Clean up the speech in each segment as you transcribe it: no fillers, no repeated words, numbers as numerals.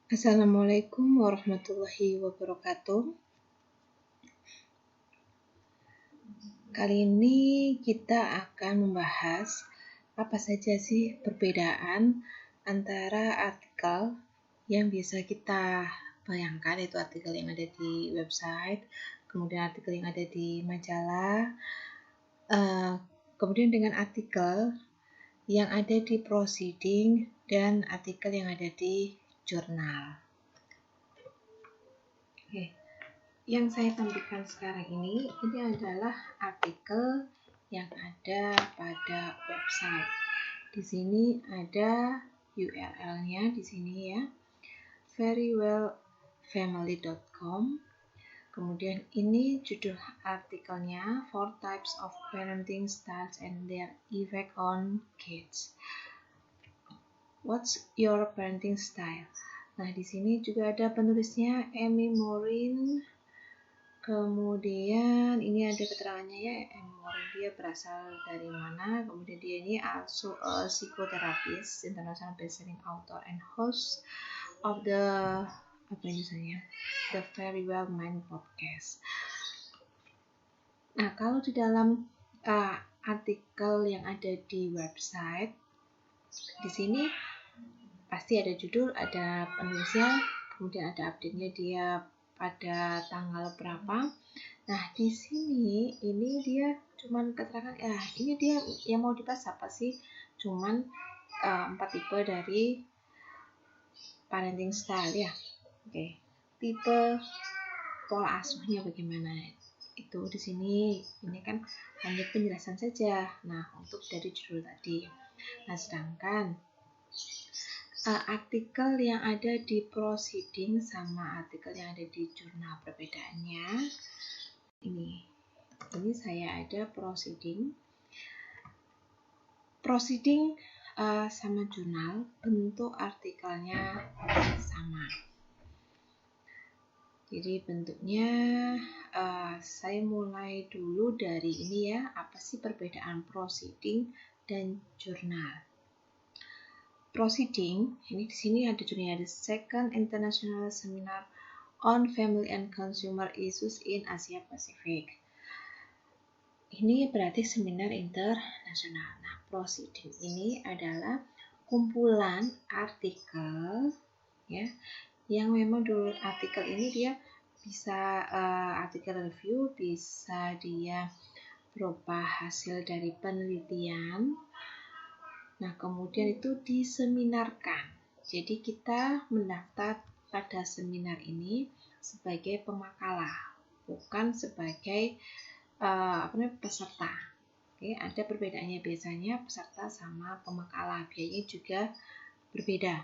Assalamualaikum warahmatullahi wabarakatuh. Kali ini kita akan membahas apa saja sih perbedaan antara artikel yang biasa kita bayangkan, yaitu artikel yang ada di website, kemudian artikel yang ada di majalah, kemudian dengan artikel yang ada di proceeding dan artikel yang ada di jurnal. Oke. Yang saya tampilkan sekarang ini adalah artikel yang ada pada website. Di sini ada URL-nya di sini ya, verywellfamily.com. Kemudian ini judul artikelnya 4 Types of Parenting Styles and Their Effect on Kids. What's your parenting style? Nah, di sini juga ada penulisnya Amy Morin. Kemudian ini ada keterangannya ya, dia berasal dari mana. Kemudian dia ini also a psychotherapist, international best-selling author and host of the Very Well Mind podcast. Nah, kalau di dalam artikel yang ada di website, di sini pasti ada judul, ada penulisnya, kemudian ada update-nya dia pada tanggal berapa. Nah, di sini ini dia cuman keterangan ini dia yang mau dibahas apa sih? Cuman 4 tipe dari parenting style ya. Oke. Tipe pola asuhnya bagaimana? Itu di sini ini kan hanya penjelasan saja. Nah, untuk dari judul tadi. Nah, sedangkan artikel yang ada di proceeding sama artikel yang ada di jurnal, perbedaannya ini saya ada proceeding sama jurnal, bentuk artikelnya sama. Jadi bentuknya saya mulai dulu dari ini ya, apa sih perbedaan proceeding dan jurnal. Proceeding ini di sini ada judulnya, The Second International Seminar on Family and Consumer Issues in Asia Pacific. Ini berarti seminar internasional. Nah, proceeding ini adalah kumpulan artikel ya, yang memang dulu artikel ini dia bisa artikel review, bisa dia berupa hasil dari penelitian. Nah, kemudian itu diseminarkan. Jadi kita mendaftar pada seminar ini sebagai pemakalah, bukan sebagai peserta. Oke, ada perbedaannya, biasanya peserta sama pemakalah biayanya juga berbeda.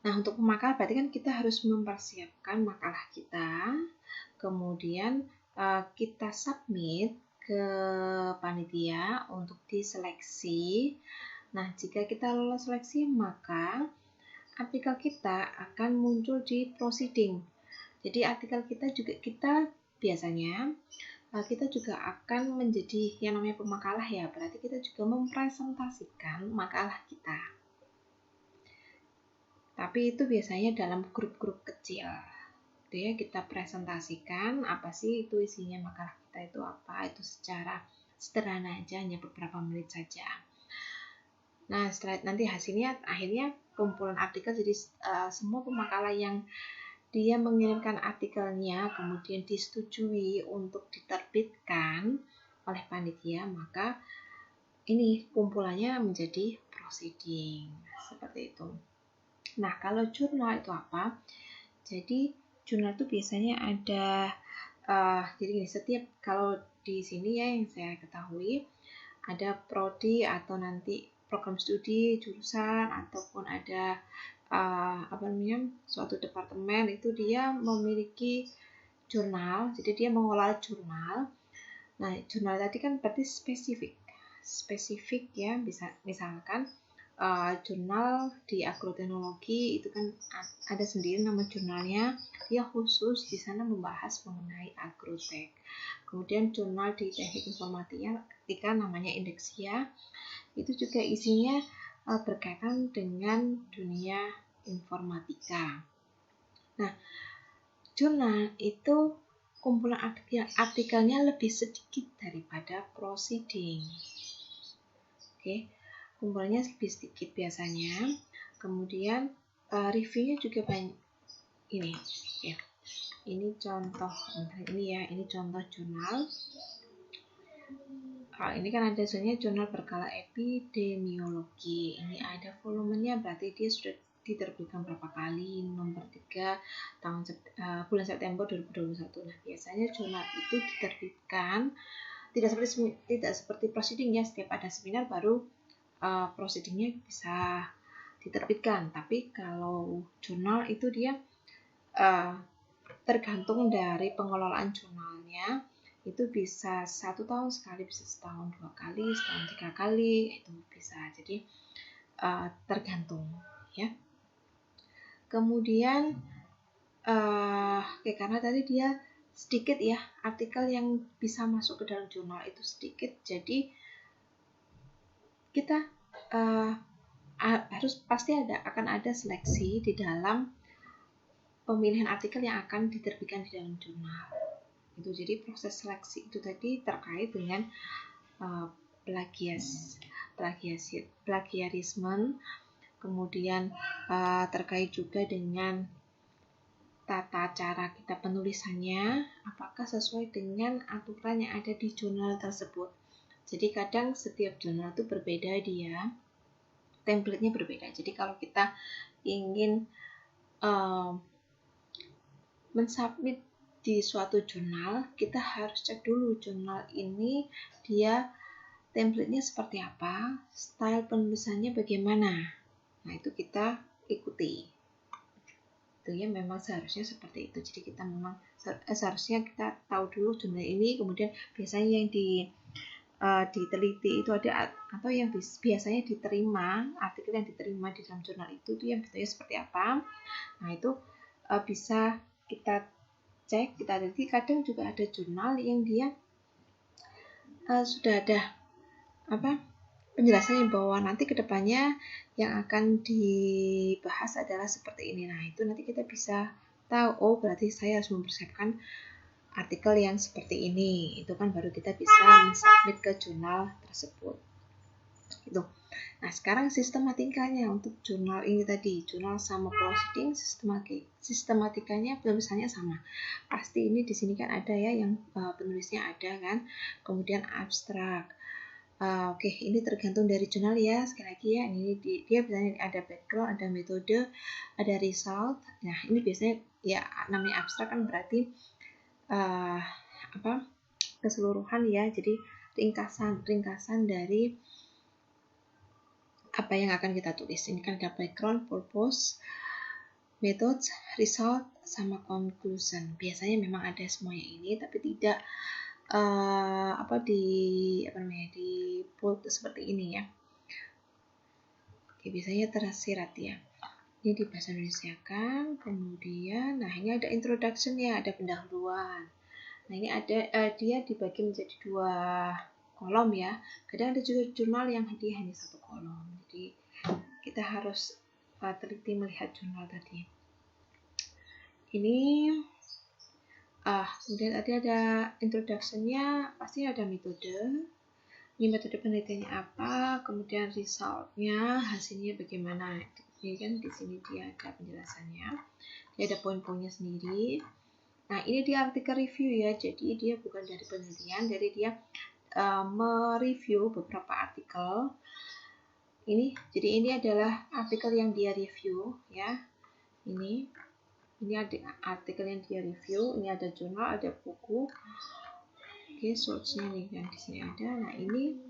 Nah, untuk pemakalah berarti kan kita harus mempersiapkan makalah kita, kemudian kita submit ke panitia untuk diseleksi. Nah, jika kita lolos seleksi, maka artikel kita akan muncul di proceeding. Jadi artikel kita biasanya kita juga akan menjadi yang namanya pemakalah ya, berarti kita juga mempresentasikan makalah kita. Tapi itu biasanya dalam grup-grup kecil. Itu ya, kita presentasikan apa sih itu isinya makalah kita itu apa, itu secara sederhana aja, hanya beberapa menit saja. Nah, setelah nanti hasilnya akhirnya kumpulan artikel, jadi semua pemakalah yang dia mengirimkan artikelnya kemudian disetujui untuk diterbitkan oleh panitia, maka ini kumpulannya menjadi proceeding, seperti itu. Nah, kalau jurnal itu apa? Jadi jurnal itu biasanya ada jadi setiap, kalau di sini ya yang saya ketahui ada prodi atau nanti program studi jurusan, ataupun ada suatu departemen itu dia memiliki jurnal, jadi dia mengolah jurnal. Nah, jurnal tadi kan berarti spesifik ya, bisa misalkan jurnal di agroteknologi itu kan ada sendiri nama jurnalnya, dia khusus di sana membahas mengenai agrotek. Kemudian jurnal di teknik informatika namanya Indeksia, itu juga isinya berkaitan dengan dunia informatika. Nah, jurnal itu kumpulan artikelnya lebih sedikit daripada proceeding. Oke, kumpulannya lebih sedikit biasanya. Kemudian reviewnya juga banyak. Ini ya, ini contoh ini contoh jurnal. Ini kan ada jurnal berkala epidemiologi. Ini ada volumenya, berarti dia sudah diterbitkan berapa kali, nomor 3 bulan September 2021. Nah, biasanya jurnal itu diterbitkan tidak seperti proceeding ya, setiap ada seminar baru proceedingnya bisa diterbitkan. Tapi kalau jurnal itu dia tergantung dari pengelolaan jurnalnya, itu bisa 1 tahun sekali, bisa setahun 2 kali, setahun 3 kali, itu bisa. Jadi tergantung ya. Kemudian karena tadi dia sedikit ya, artikel yang bisa masuk ke dalam jurnal itu sedikit, jadi kita harus pasti akan ada seleksi di dalam pemilihan artikel yang akan diterbitkan di dalam jurnal. Itu jadi proses seleksi itu tadi terkait dengan plagiarisme, kemudian terkait juga dengan tata cara kita penulisannya, apakah sesuai dengan aturan yang ada di jurnal tersebut. Jadi kadang setiap jurnal itu berbeda dia, template-nya berbeda. Jadi kalau kita ingin mensubmit di suatu jurnal, kita harus cek dulu jurnal ini dia template-nya seperti apa, style penulisannya bagaimana. Nah, itu kita ikuti. Itu ya, memang seharusnya seperti itu. Jadi kita memang seharusnya kita tahu dulu jurnal ini, kemudian biasanya yang diteliti itu ada, atau yang biasanya diterima, artikel yang diterima di dalam jurnal itu yang bentuknya seperti apa. Nah, itu bisa kita cek, kita teliti. Kadang juga ada jurnal yang dia sudah ada penjelasannya bahwa nanti kedepannya yang akan dibahas adalah seperti ini. Nah, itu nanti kita bisa tahu, oh berarti saya harus mempersiapkan artikel yang seperti ini. Itu kan baru kita bisa mensubmit ke jurnal tersebut. Itu. Nah, sekarang sistematikanya untuk jurnal ini tadi, jurnal sama proceeding, sistematikanya penulisannya sama. Pasti ini di sini kan ada ya yang penulisnya ada kan. Kemudian abstrak. Oke, ini tergantung dari jurnal ya. Sekali lagi ya, ini dia biasanya ada background, ada metode, ada result. Nah, ini biasanya ya namanya abstrak kan berarti keseluruhan ya. Jadi ringkasan dari apa yang akan kita tulis. Ini kan ada background, purpose, methods, result, sama conclusion. Biasanya memang ada semuanya ini, tapi tidak di bold seperti ini ya. Oke, biasanya tersirat ya. Ini di bahasa Indonesia kan. Kemudian, nah ini ada introduction ya, ada pendahuluan. Nah ini ada dia dibagi menjadi 2 kolom ya. Kadang ada juga jurnal yang dia hanya 1 kolom. Jadi kita harus teliti melihat jurnal tadi. Ini kemudian tadi ada introduction-nya, pasti ada metode. Ini metode penelitiannya apa, kemudian result-nya, hasilnya bagaimana. Jadi kan di sini dia ada penjelasannya. Dia ada poin-poinnya sendiri. Nah, ini dia artikel review ya. Jadi dia bukan dari penelitian, jadi dia mereview beberapa artikel. Jadi ini adalah artikel yang dia review ya. Ini ada artikel yang dia review, ini ada jurnal, ada buku. Oke, source-nya nih yang di sini ada. Nah, ini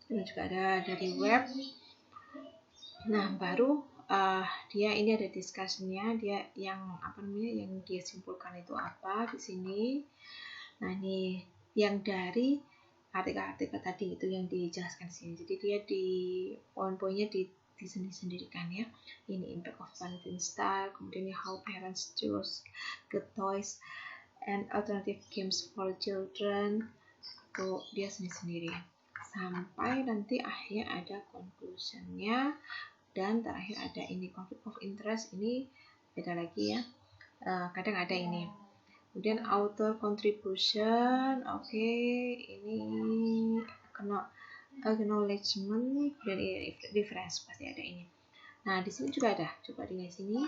juga ada dari web. Nah, baru dia ini ada discussion-nya, dia yang yang dia simpulkan itu apa di sini. Nah, ini yang dari artikel-artikel tadi itu yang dijelaskan di sini. Jadi dia di poin-poinnya disendiri-sendirikan ya. Ini impact of parenting style, kemudian how parents choose good toys and alternative games for children. Tuh dia sendiri-sendiri. Sampai nanti akhirnya ada conclusion-nya, Dan terakhir ada ini conflict of interest, ini beda lagi ya, kadang ada ini. Kemudian author contribution, oke, ini acknowledgement, dan reference pasti ada ini. Nah di sini juga ada, coba dilihat sini,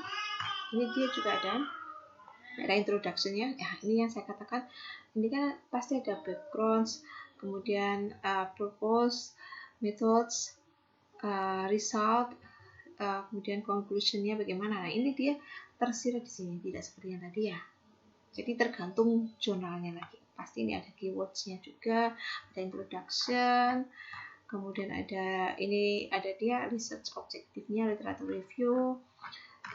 ini dia juga ada introduction-nya. Ya, ini yang saya katakan, ini kan pasti ada backgrounds, kemudian purpose, methods, result, kemudian conclusion-nya bagaimana. Nah ini dia tersirat di sini, tidak seperti yang tadi ya. Jadi tergantung jurnalnya lagi. Pasti ini ada keywords-nya juga, ada introduction, kemudian ada ini, ada dia research objektifnya, literature review,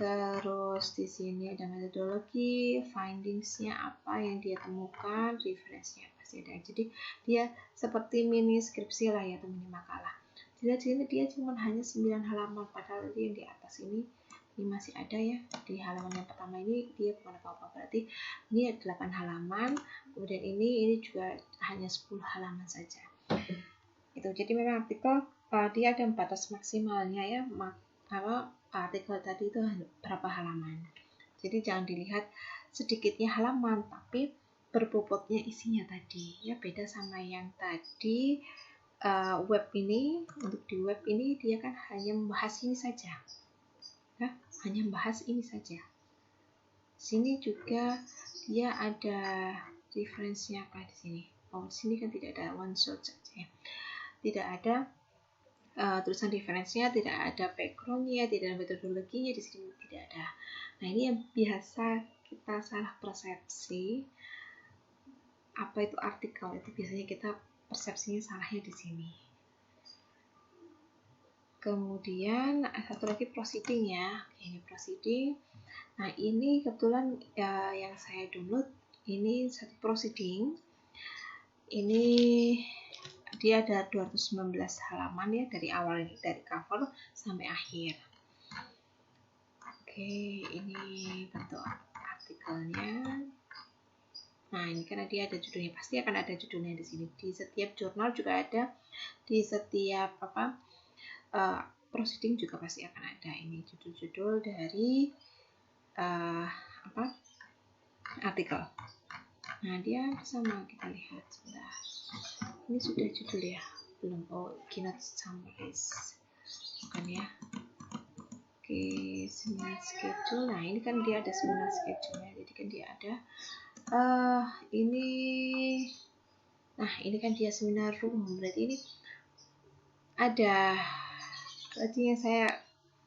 terus di sini ada metodologi, findings-nya apa yang dia temukan, reference-nya pasti ada. Jadi dia seperti mini skripsi lah ya, atau mini makalah. Dilihat sini dia cuma hanya 9 halaman, padahal yang di atas ini masih ada ya. Di halaman yang pertama ini dia bukan apa-apa, berarti ini 8 halaman, kemudian ini juga hanya 10 halaman saja. Itu jadi memang artikel dia ada batas maksimalnya ya, artikel tadi itu berapa halaman. Jadi jangan dilihat sedikitnya halaman, tapi berbobotnya isinya tadi ya, beda sama yang tadi. Web ini, untuk di web ini dia kan hanya membahas ini saja ya, hanya membahas ini saja. Sini juga dia ada referensinya apa di sini. Oh, di sini kan tidak ada, one shot saja ya. Tidak ada tulisan referensinya, tidak ada backgroundnya, tidak ada metodologinya, di sini tidak ada. Nah ini yang biasa kita salah persepsi, apa itu artikel, itu biasanya kita persepsinya salahnya di sini. Kemudian satu lagi proceeding ya, ini proceeding. Nah ini kebetulan ya, yang saya download ini satu proceeding. Ini dia ada 219 halaman ya, dari awal, dari cover sampai akhir. Oke, ini bentuk artikelnya. Nah ini karena dia ada judulnya, pasti akan ada judulnya di sini. Di setiap jurnal juga ada, di setiap proceeding juga pasti akan ada ini judul-judul dari artikel. Nah dia sama, kita lihat sebentar. Ini sudah judul ya, belum? Oh, keynote summaries, bukan ya? Oke, seminar schedule. Nah ini kan dia ada seminar schedule-nya, jadi kan dia ada ini. Nah ini kan dia seminar room, berarti ini ada, berarti yang saya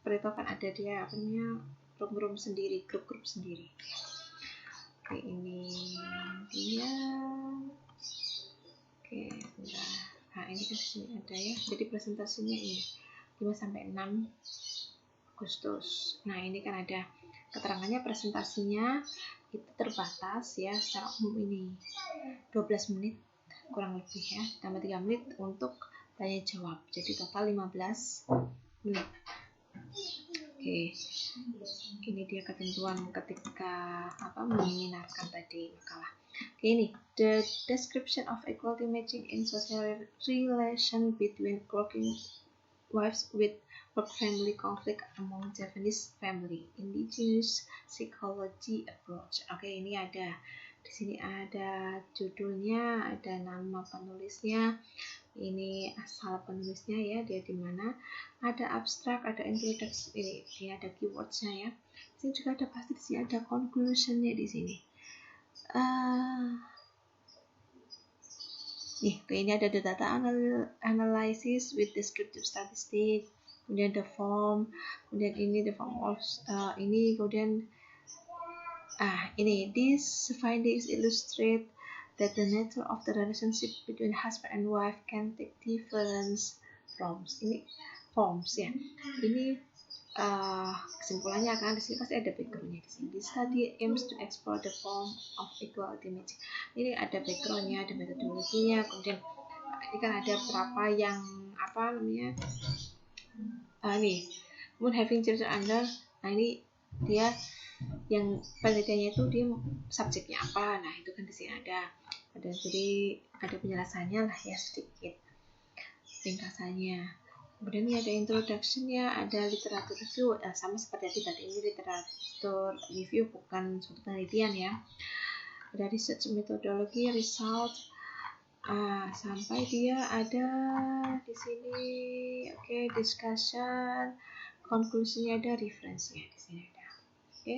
beritahukan ada dia apa namanya, room sendiri, grup-grup sendiri. Oke, ini dia. Oke, bentar. Nah ini kan sini ada ya, jadi presentasinya ini 5-6 Agustus. Nah ini kan ada keterangannya, presentasinya itu terbatas ya, secara umum ini 12 menit kurang lebih ya, tambah 3 menit untuk tanya jawab, jadi total 15 menit. Oke, ini dia ketentuan ketika menyinarkan tadi makalah. Oke, ini the description of equality matching in social relation between working wives with work-family conflict among Japanese family, indigenous psychology approach. Oke, ini ada di sini, ada judulnya, ada nama penulisnya, ini asal penulisnya ya, dia di mana, ada abstrak, ada introduction, ini dia ada keywordsnya ya. Di sini juga ada, pasti di sini ada conclusionnya di sini. Ini ada the data analysis with descriptive statistics, kemudian the form, kemudian ini the form of ini, kemudian ini these findings illustrate that the nature of the relationship between husband and wife can take different forms. Ini forms ya. Ini kesimpulannya kan di sini pasti ada backgroundnya di sini. This study aims to explore the form of equality matching. Ini ada backgroundnya, ada metodologinya, kemudian ini kan ada berapa yang nih, kemudian having children under. Nah ini dia yang penelitiannya itu dia subjeknya apa. Nah itu kan di sini ada jadi ada penjelasannya lah ya, sedikit ringkasannya. Kemudian ini ada introduction-nya, ada literatur review, sama seperti tadi ini literatur review bukan suatu penelitian ya. Ada research methodology, result, sampai dia ada di sini, oke, discussion, konklusinya ada, referensinya di sini ada, oke,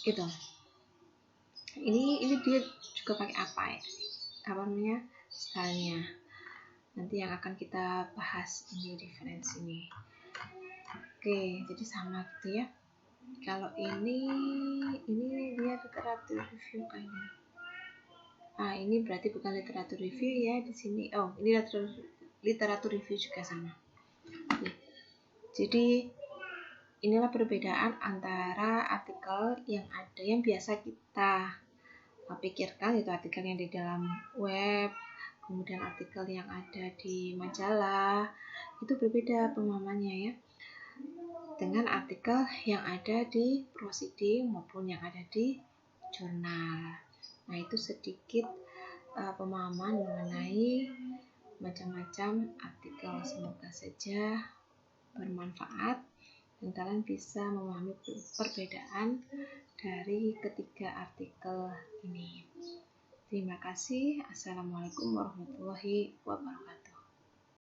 gitu. Ini dia juga pakai apa ya? Apa namanya? Stylenya. Nanti yang akan kita bahas ini referensi ini. Oke, jadi sama gitu ya. Kalau ini dia literatur review kayaknya. Ini berarti bukan literatur review ya di sini. Oh, ini literatur review juga sama. Jadi inilah perbedaan antara artikel yang ada yang biasa kita pikirkan, itu artikel yang di dalam web, kemudian artikel yang ada di majalah, itu berbeda pemahamannya ya, dengan artikel yang ada di proceeding maupun yang ada di jurnal. Nah, itu sedikit pemahaman mengenai macam-macam artikel. Semoga saja bermanfaat dan kalian bisa memahami perbedaan dari ketiga artikel ini. Terima kasih. Assalamualaikum warahmatullahi wabarakatuh.